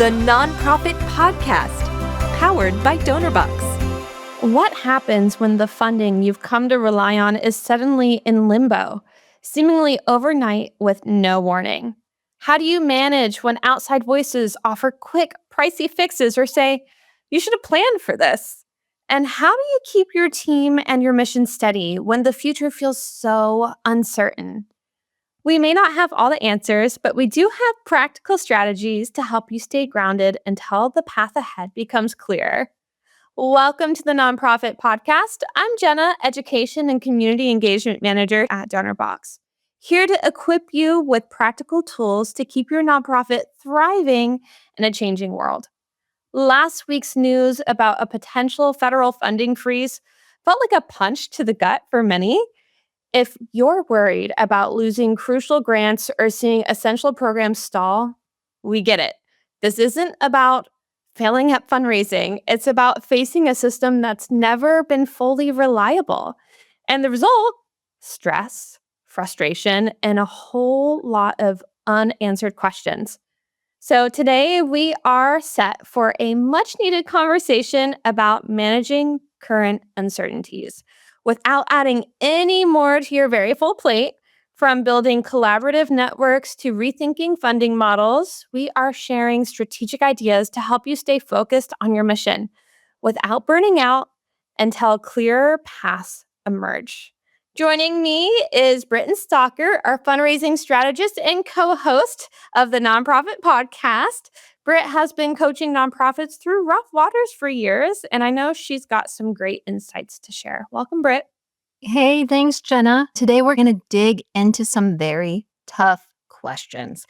the Nonprofit Podcast, powered by Donorbox. What happens when the funding you've come to rely on is suddenly in limbo, seemingly overnight with no warning? How do you manage when outside voices offer quick, pricey fixes or say, you should have planned for this? And how do you keep your team and your mission steady when the future feels so uncertain? We may not have all the answers, but we do have practical strategies to help you stay grounded until the path ahead becomes clear. Welcome to the Nonprofit Podcast. I'm Jena, Education and Community Engagement Manager at Donorbox, here to equip you with practical tools to keep your nonprofit thriving in a changing world. Last week's news about a potential federal funding freeze felt like a punch to the gut for many. If you're worried about losing crucial grants or seeing essential programs stall, we get it. This isn't about failing at fundraising. It's about facing a system that's never been fully reliable. And the result, stress, frustration, and a whole lot of unanswered questions. So today we are set for a much needed conversation about managing current uncertainties without adding any more to your very full plate. From building collaborative networks to rethinking funding models, we are sharing strategic ideas to help you stay focused on your mission without burning out until clearer paths emerge. Joining me is Britt Stalker, our fundraising strategist and co-host of the Nonprofit Podcast. Britt has been coaching nonprofits through rough waters for years, and I know she's got some great insights to share. Welcome, Britt. Hey, thanks, Jena. Today we're going to dig into some very tough questions.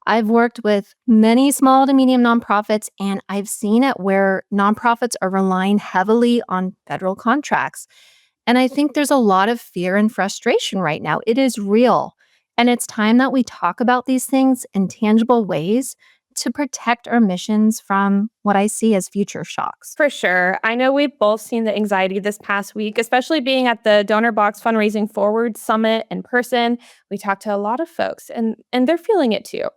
I've worked with many small to medium nonprofits, and I've seen it where nonprofits are relying heavily on federal contracts. And I think there's a lot of fear and frustration right now. It is real. And it's time that we talk about these things in tangible ways to protect our missions from what I see as future shocks. For sure. I know we've both seen the anxiety this past week, especially being at the Donorbox Fundraising Forward Summit in person. We talked to a lot of folks, and they're feeling it too.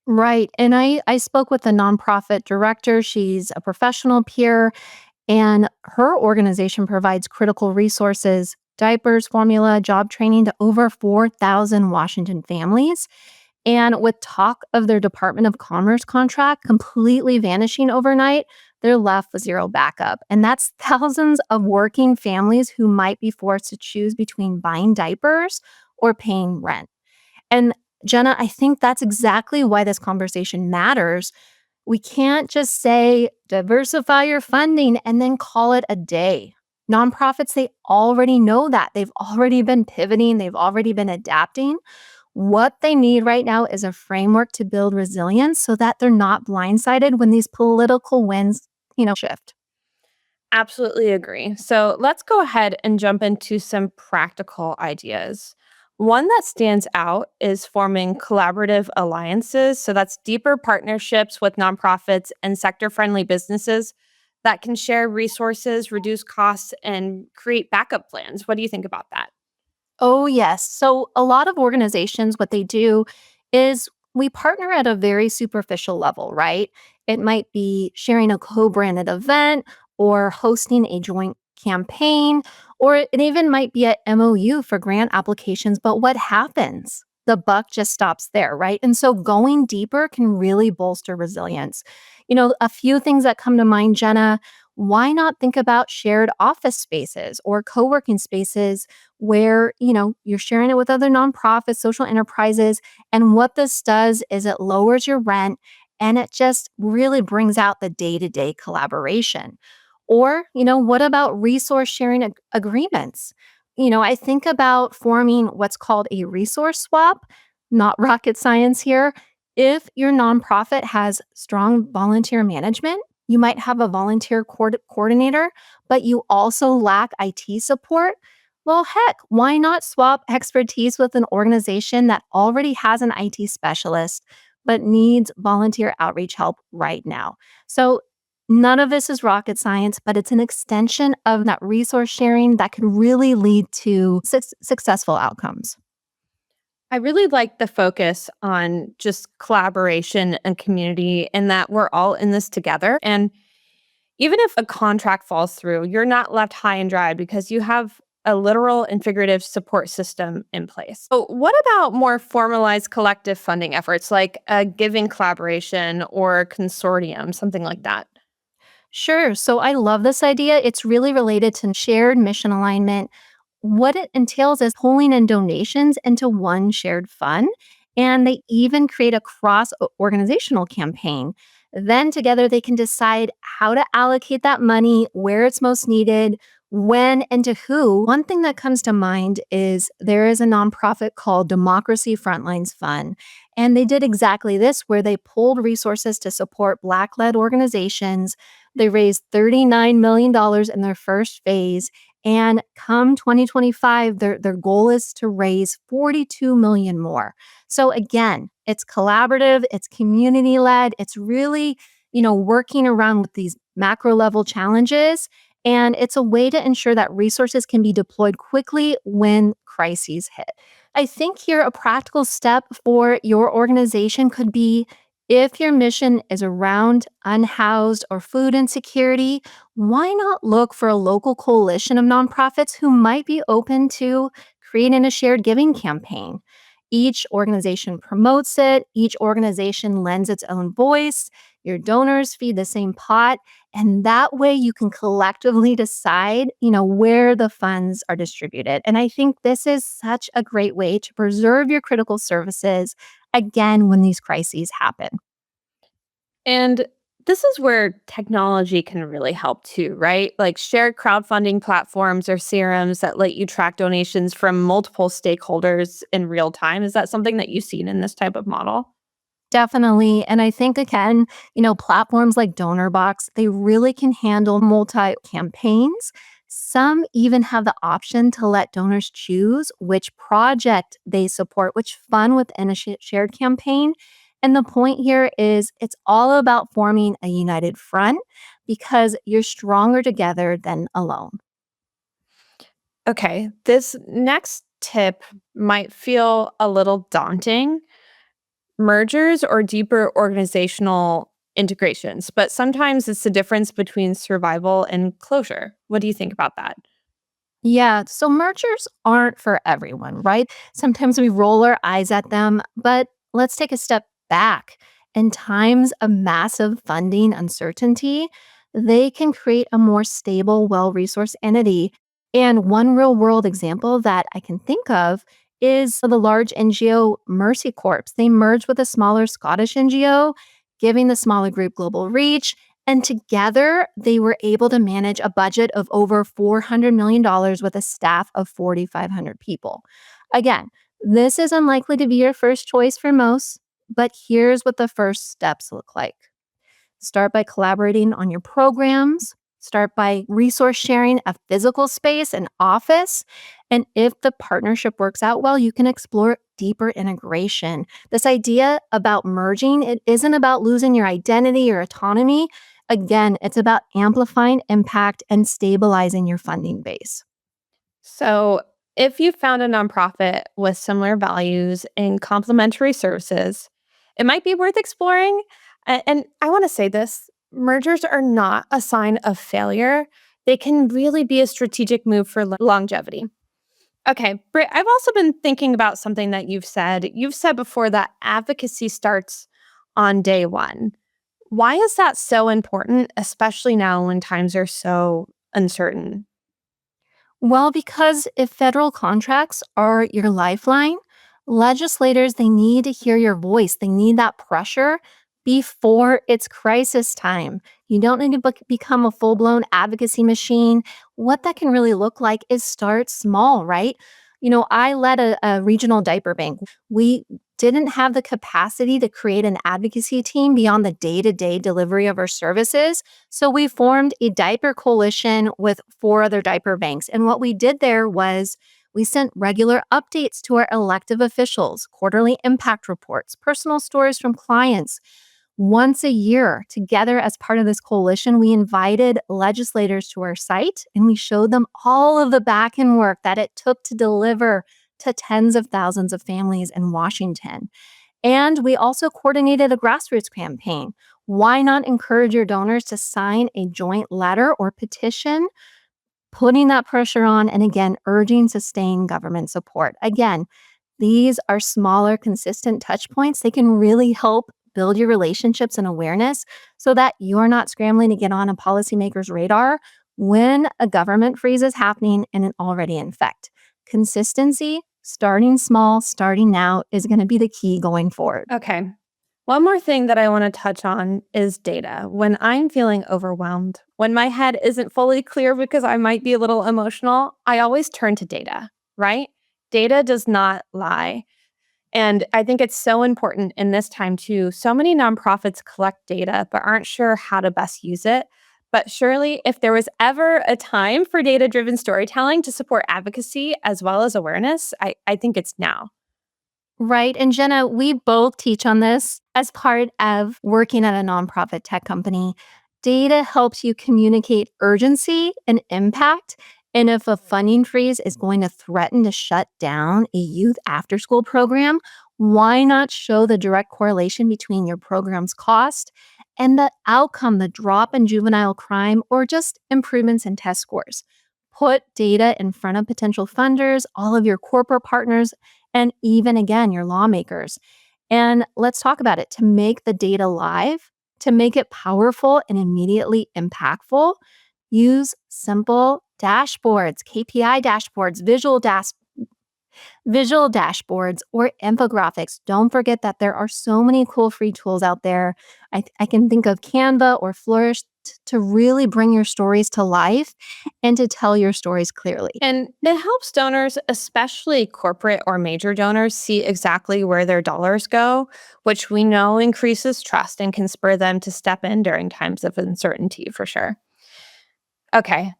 Right. And I spoke with a nonprofit director. She's a professional peer, and her organization provides critical resources, diapers, formula, job training to over 4,000 Washington families. And with talk of their Department of Commerce contract completely vanishing overnight, they're left with zero backup. And that's thousands of working families who might be forced to choose between buying diapers or paying rent. And Jena, I think that's exactly why this conversation matters. We can't just say, diversify your funding and then call it a day. Nonprofits, they already know that. They've already been pivoting. They've already been adapting. What they need right now is a framework to build resilience so that they're not blindsided when these political winds, shift. Absolutely agree. So let's go ahead and jump into some practical ideas. One that stands out is forming collaborative alliances. So that's deeper partnerships with nonprofits and sector-friendly businesses that can share resources, reduce costs, and create backup plans. What do you think about that? Oh, yes. So a lot of organizations, what they do is we partner at a very superficial level, right? It might be sharing a co-branded event or hosting a joint campaign, or it even might be a MOU for grant applications. But what happens? The buck just stops there, right? And so going deeper can really bolster resilience. A few things that come to mind, Jena, why not think about shared office spaces or co-working spaces where, you're sharing it with other nonprofits, social enterprises. And what this does is it lowers your rent and it just really brings out the day-to-day collaboration. Or, what about resource sharing agreements? I think about forming what's called a resource swap, not rocket science here. If your nonprofit has strong volunteer management, you might have a volunteer coordinator, but you also lack IT support. Well, heck, why not swap expertise with an organization that already has an IT specialist but needs volunteer outreach help right now? So none of this is rocket science, but it's an extension of that resource sharing that can really lead to successful outcomes. I really like the focus on just collaboration and community and that we're all in this together. And even if a contract falls through, you're not left high and dry because you have a literal and figurative support system in place. So, what about more formalized collective funding efforts like a giving collaboration or consortium, something like that? Sure. So I love this idea. It's really related to shared mission alignment. What it entails is pulling in donations into one shared fund, and they even create a cross organizational campaign. Then together they can decide how to allocate that money, where it's most needed, when, and to who. One thing that comes to mind is there is a nonprofit called Democracy Frontlines Fund. And they did exactly this, where they pulled resources to support Black led organizations. They raised $39 million in their first phase. And come 2025, their goal is to raise 42 million more. So again, it's collaborative, it's community led, it's really, working around with these macro level challenges. And it's a way to ensure that resources can be deployed quickly when crises hit. I think here a practical step for your organization could be if your mission is around unhoused or food insecurity, why not look for a local coalition of nonprofits who might be open to creating a shared giving campaign? Each organization promotes it, each organization lends its own voice, your donors feed the same pot, and that way you can collectively decide, where the funds are distributed. And I think this is such a great way to preserve your critical services again when these crises happen. And this is where technology can really help too, right? Like shared crowdfunding platforms or CRMs that let you track donations from multiple stakeholders in real time. Is that something that you've seen in this type of model? Definitely. And I think again, platforms like Donorbox, they really can handle multi campaigns. Some even have the option to let donors choose which project they support, which fund within a shared campaign. And the point here is it's all about forming a united front because you're stronger together than alone. Okay, this next tip might feel a little daunting, mergers or deeper organizational integrations, but sometimes it's the difference between survival and closure. What do you think about that? Yeah, so mergers aren't for everyone, right? Sometimes we roll our eyes at them, but let's take a step back. In times of massive funding uncertainty, they can create a more stable, well resourced entity. And one real world example that I can think of is the large NGO Mercy Corps. They merged with a smaller Scottish NGO, giving the smaller group global reach, and together, they were able to manage a budget of over $400 million with a staff of 4,500 people. Again, this is unlikely to be your first choice for most, but here's what the first steps look like. Start by collaborating on your programs. Start by resource sharing a physical space, an office. And if the partnership works out well, you can explore deeper integration. This idea about merging, it isn't about losing your identity or autonomy. Again, it's about amplifying impact and stabilizing your funding base. So, if you found a nonprofit with similar values and complementary services, it might be worth exploring. And I want to say this, mergers are not a sign of failure. They can really be a strategic move for longevity. Okay, Britt, I've also been thinking about something that you've said. You've said before that advocacy starts on day one. Why is that so important, especially now when times are so uncertain? Well, because if federal contracts are your lifeline, legislators they need to hear your voice. They need that pressure before it's crisis time. You don't need to become a full-blown advocacy machine. What that can really look like is start small, right? I led a regional diaper bank. We didn't have the capacity to create an advocacy team beyond the day-to-day delivery of our services. So we formed a diaper coalition with four other diaper banks. And what we did there was we sent regular updates to our elective officials, quarterly impact reports, personal stories from clients. Once a year, together as part of this coalition, we invited legislators to our site and we showed them all of the back end work that it took to deliver to tens of thousands of families in Washington. And we also coordinated a grassroots campaign. Why not encourage your donors to sign a joint letter or petition, putting that pressure on, and again, urging sustained government support? Again, these are smaller, consistent touch points. They can really help build your relationships and awareness so that you're not scrambling to get on a policymaker's radar when a government freeze is happening and it already in effect. Consistency, starting small, starting now is going to be the key going forward. Okay. One more thing that I want to touch on is data. When I'm feeling overwhelmed, when my head isn't fully clear because I might be a little emotional, I always turn to data, right? Data does not lie. And I think it's so important in this time too. So many nonprofits collect data but aren't sure how to best use it. But surely, if there was ever a time for data driven storytelling to support advocacy as well as awareness, I think it's now. Right. And Jenna, we both teach on this as part of working at a nonprofit tech company. Data helps you communicate urgency and impact. And if a funding freeze is going to threaten to shut down a youth after school program, why not show the direct correlation between your program's cost and the outcome, the drop in juvenile crime, or just improvements in test scores? Put data in front of potential funders, all of your corporate partners, and even again, your lawmakers. And let's talk about it to make the data live, to make it powerful and immediately impactful. Use simple dashboards, KPI dashboards, visual dashboards, or infographics. Don't forget that there are so many cool free tools out there. I can think of Canva or Flourish to really bring your stories to life and to tell your stories clearly. And it helps donors, especially corporate or major donors, see exactly where their dollars go, which we know increases trust and can spur them to step in during times of uncertainty for sure. Okay,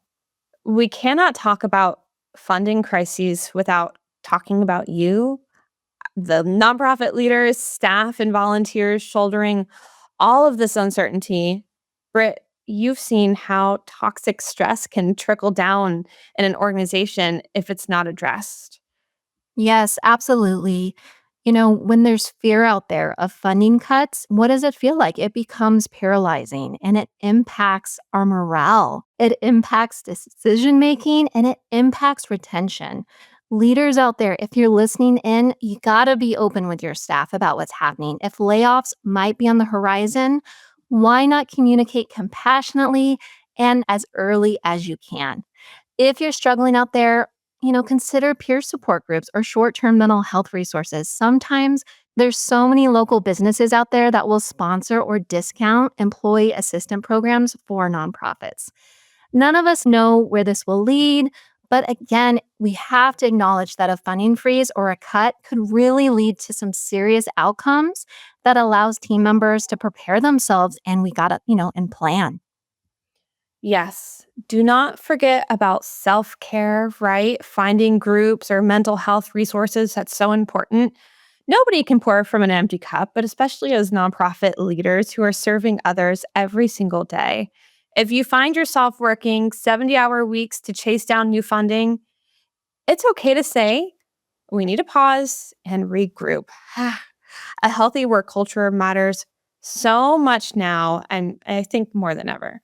we cannot talk about funding crises without talking about you, the nonprofit leaders, staff, and volunteers shouldering all of this uncertainty. Britt, you've seen how toxic stress can trickle down in an organization if it's not addressed. Yes, absolutely. When there's fear out there of funding cuts, what does it feel like? It becomes paralyzing and it impacts our morale. It impacts decision making and it impacts retention. Leaders out there, if you're listening in, you got to be open with your staff about what's happening. If layoffs might be on the horizon, why not communicate compassionately and as early as you can? If you're struggling out there, consider peer support groups or short-term mental health resources. Sometimes there's so many local businesses out there that will sponsor or discount employee assistant programs for nonprofits. None of us know where this will lead, but again, we have to acknowledge that a funding freeze or a cut could really lead to some serious outcomes that allows team members to prepare themselves and we got to, and plan. Yes. Do not forget about self care, right? Finding groups or mental health resources. That's so important. Nobody can pour from an empty cup, but especially as nonprofit leaders who are serving others every single day. If you find yourself working 70-hour weeks to chase down new funding, it's okay to say, we need to pause and regroup. A healthy work culture matters so much now, and I think more than ever.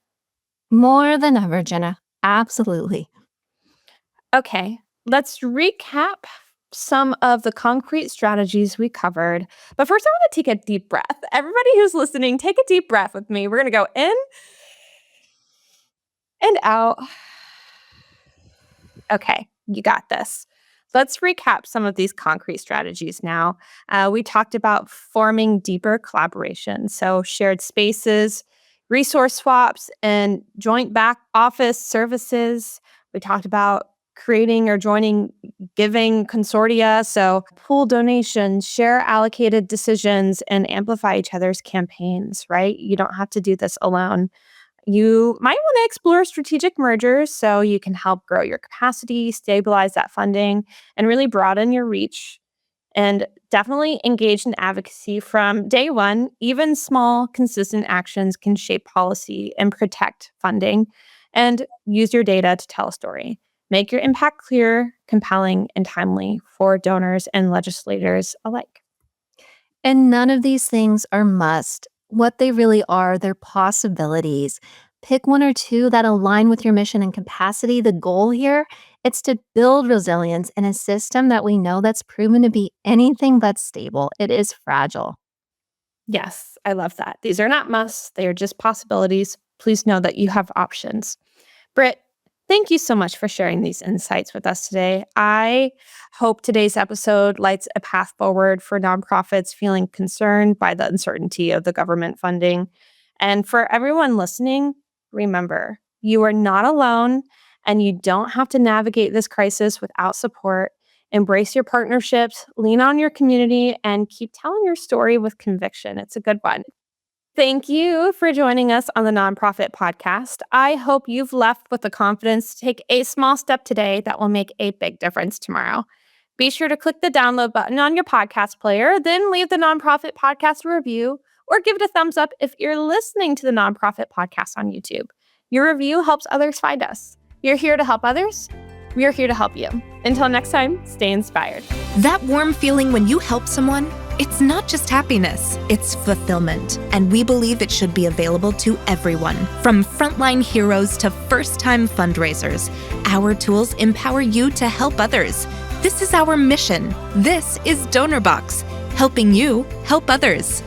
More than ever, Jenna. Absolutely. Okay, let's recap some of the concrete strategies we covered. But first, I want to take a deep breath. Everybody who's listening, take a deep breath with me. We're going to go in and out. Okay, you got this. Let's recap some of these concrete strategies now. We talked about forming deeper collaboration, so shared spaces, resource swaps, and joint back office services. We talked about creating or joining giving consortia, so pool donations, share allocated decisions, and amplify each other's campaigns, right? You don't have to do this alone. You might want to explore strategic mergers so you can help grow your capacity, stabilize that funding, and really broaden your reach. And definitely engage in advocacy from day one. Even small, consistent actions can shape policy and protect funding. And use your data to tell a story. Make your impact clear, compelling, and timely for donors and legislators alike. And none of these things are must. What they really are, they're possibilities. Pick one or two that align with your mission and capacity. The goal here, it's to build resilience in a system that we know that's proven to be anything but stable. It is fragile. Yes, I love that. These are not musts, they are just possibilities. Please know that you have options. Britt, thank you so much for sharing these insights with us today. I hope today's episode lights a path forward for nonprofits feeling concerned by the uncertainty of the government funding. And for everyone listening, remember, you are not alone and you don't have to navigate this crisis without support. Embrace your partnerships, lean on your community, and keep telling your story with conviction. It's a good one. Thank you for joining us on the Nonprofit Podcast. I hope you've left with the confidence to take a small step today that will make a big difference tomorrow. Be sure to click the download button on your podcast player, then leave the Nonprofit Podcast a review, or give it a thumbs up if you're listening to the Nonprofit Podcast on YouTube. Your review helps others find us. You're here to help others. We're here to help you. Until next time, stay inspired. That warm feeling when you help someone, it's not just happiness, it's fulfillment. And we believe it should be available to everyone, from frontline heroes to first-time fundraisers. Our tools empower you to help others. This is our mission. This is Donorbox, helping you help others.